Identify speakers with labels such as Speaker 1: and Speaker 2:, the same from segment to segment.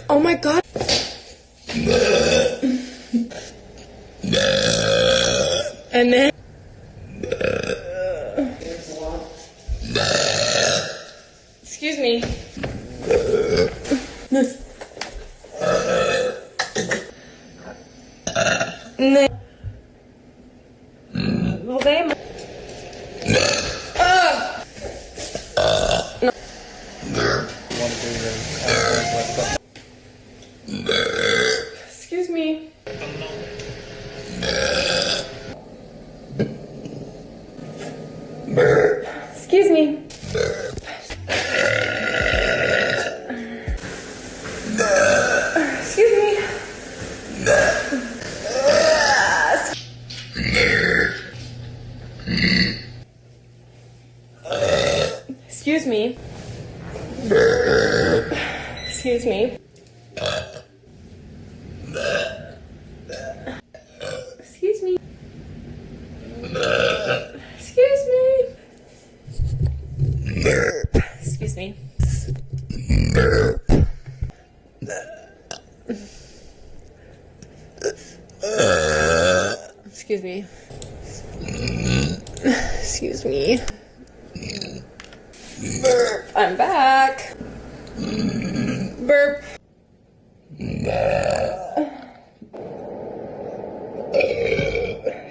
Speaker 1: Oh my god. And then excuse me. Well, they no. Excuse me. Excuse me. Excuse me. Excuse me. Excuse me. Excuse me. Excuse me. Excuse me. Excuse me. Excuse me. Burp. I'm back. Burp.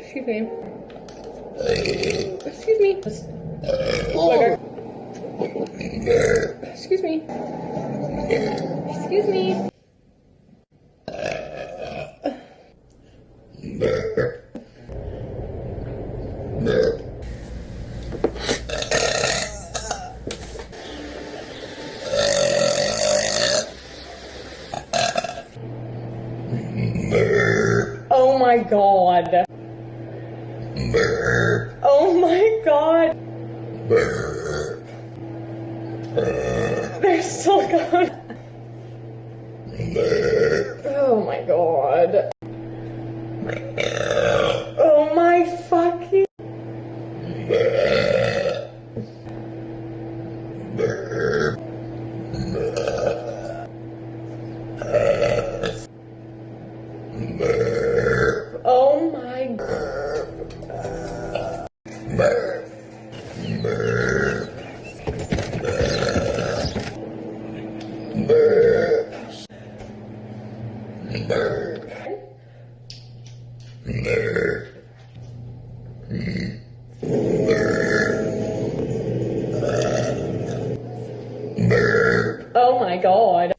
Speaker 1: Excuse me. Excuse me. Excuse me. Excuse me. Oh my god. Oh my god. They're still going. Oh my god. Oh my fucking. Oh my god. Oh my god.